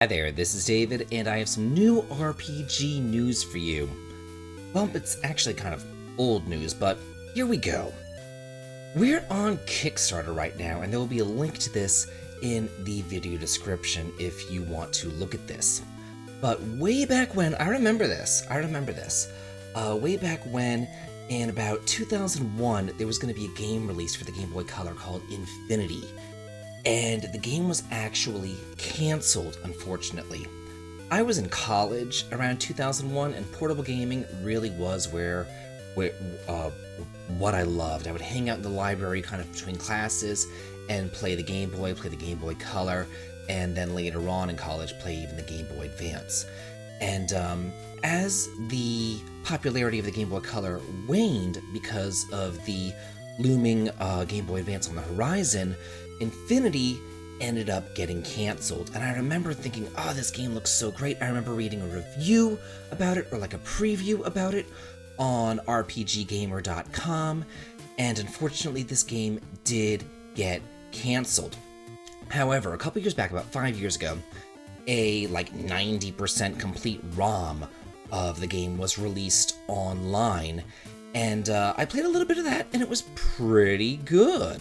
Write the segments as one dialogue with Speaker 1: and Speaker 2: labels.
Speaker 1: Hi there, this is David, and I have some new RPG news for you. Well, it's actually kind of old news, but here we go. We're on Kickstarter right now, and there will be a link to this in the video description if you want to look at this. But way back when, I remember this. Way back when, in about 2001, there was going to be a game released for the Game Boy Color called Infinity. And the game was actually canceled, unfortunately. I was in college around 2001, and portable gaming really was what I loved. I would hang out in the library kind of between classes and play the Game Boy Color, and then later on in college play even the Game Boy Advance. And as the popularity of the Game Boy Color waned because of the looming Game Boy Advance on the horizon, Infinity ended up getting canceled. And I remember thinking, oh, this game looks so great. I remember reading a review about it, or like a preview about it, on rpggamer.com, and unfortunately this game did get canceled. However, a couple years back, about 5 years ago, a like 90% complete ROM of the game was released online, and I played a little bit of that, and it was pretty good.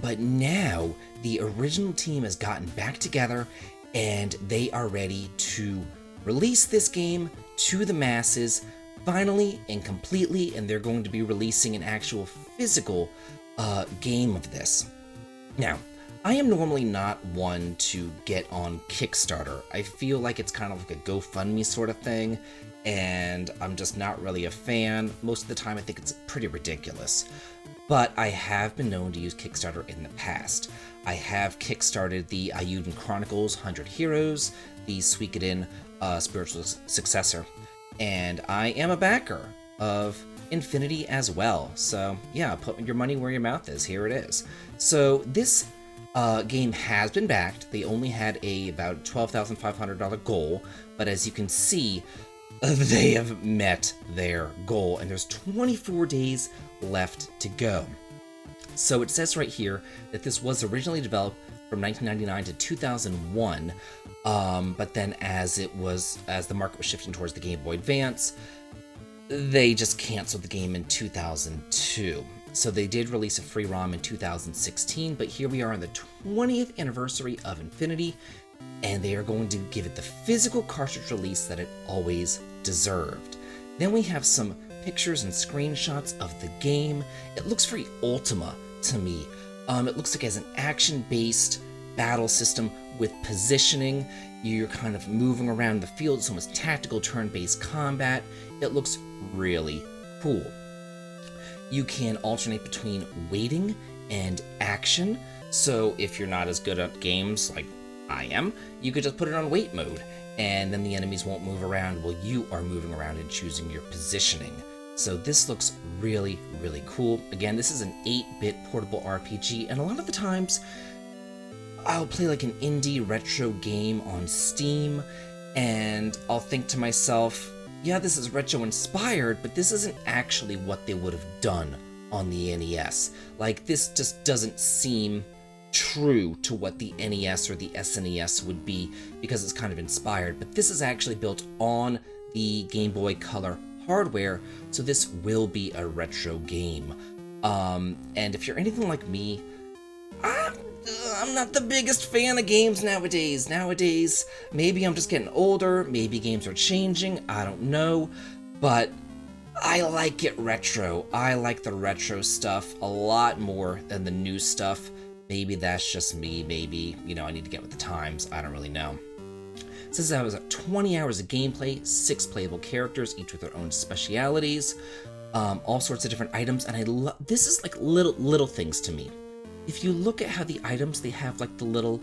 Speaker 1: But now the original team has gotten back together, and they are ready to release this game to the masses, finally and completely, and they're going to be releasing an actual physical game of this. Now, I am normally not one to get on Kickstarter. I feel like it's kind of like a GoFundMe sort of thing, and I'm just not really a fan. Most of the time I think it's pretty ridiculous. But I have been known to use Kickstarter in the past. I have kickstarted the Ayuden Chronicles 100 Heroes, the Suikoden spiritual successor, and I am a backer of Infinity as well. So yeah, put your money where your mouth is. Here it is. So this game has been backed. They only had about $12,500 goal, but as you can see, they have met their goal, and there's 24 days left to go. So it says right here that this was originally developed from 1999 to 2001, but then as the market was shifting towards the Game Boy Advance, they just canceled the game in 2002. So they did release a free ROM in 2016, but here we are on the 20th anniversary of Infinity, and they are going to give it the physical cartridge release that it always deserved. Then we have some pictures and screenshots of the game. It looks very Ultima to me. It looks like it has an action-based battle system with positioning. You're kind of moving around the field. It's almost tactical turn-based combat. It looks really cool. You can alternate between waiting and action. So if you're not as good at games like I am, you could just put it on wait mode, and then the enemies won't move around while you are moving around and choosing your positioning. So this looks really, really cool. Again, this is an 8-bit portable RPG, and a lot of the times I'll play like an indie retro game on Steam, and I'll think to myself, yeah, this is retro inspired, but this isn't actually what they would have done on the NES. Like, this just doesn't seem true to what the NES or the SNES would be, because it's kind of inspired, but this is actually built on the Game Boy Color hardware, so this will be a retro game. And if you're anything like me, I'm not the biggest fan of games nowadays. Maybe I'm just getting older, maybe games are changing, I don't know, but I like it retro. I like the retro stuff a lot more than the new stuff. Maybe that's just me, maybe, I need to get with the times, I don't really know. It says that was 20 hours of gameplay, 6 playable characters, each with their own specialities, all sorts of different items, and I love, this is like little things to me. If you look at how the items, they have like the little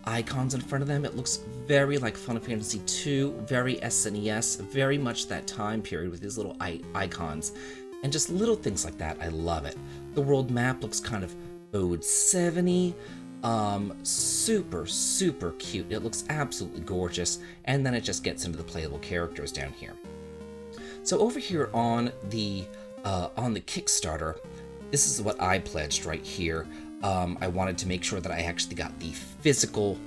Speaker 1: icons in front of them, it looks very like Final Fantasy II, very SNES, very much that time period with these little icons, and just little things like that, I love it. The world map looks kind of Ode 70, super cute. It looks absolutely gorgeous, and then it just gets into the playable characters down here. So over here on the Kickstarter, this is what I pledged right here. I wanted to make sure that I actually got the physical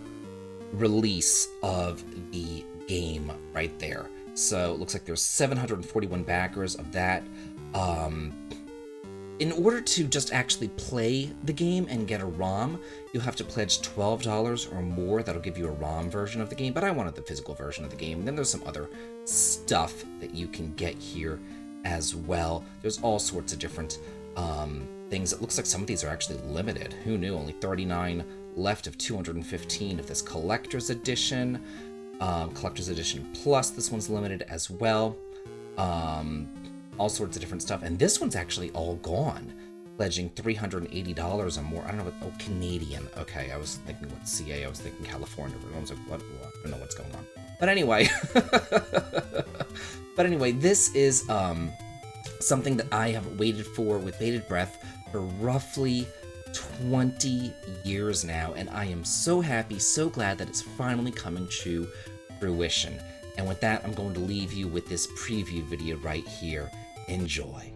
Speaker 1: release of the game right there. So it looks like there's 741 backers of that. In order to just actually play the game and get a ROM, you'll have to pledge $12 or more. That'll give you a ROM version of the game, but I wanted the physical version of the game. And then there's some other stuff that you can get here as well. There's all sorts of different things. It looks like some of these are actually limited. Who knew? Only 39 left of 215 of this collector's edition. Collector's edition plus, this one's limited as well. All sorts of different stuff, and this one's actually all gone, pledging $380 or more. I don't know what, oh, Canadian. Okay, I was thinking what CA, I was thinking California. I was like, what? I don't know what's going on. But anyway, this is something that I have waited for with bated breath for roughly 20 years now, and I am so happy, so glad that it's finally coming to fruition. And with that, I'm going to leave you with this preview video right here. Enjoy.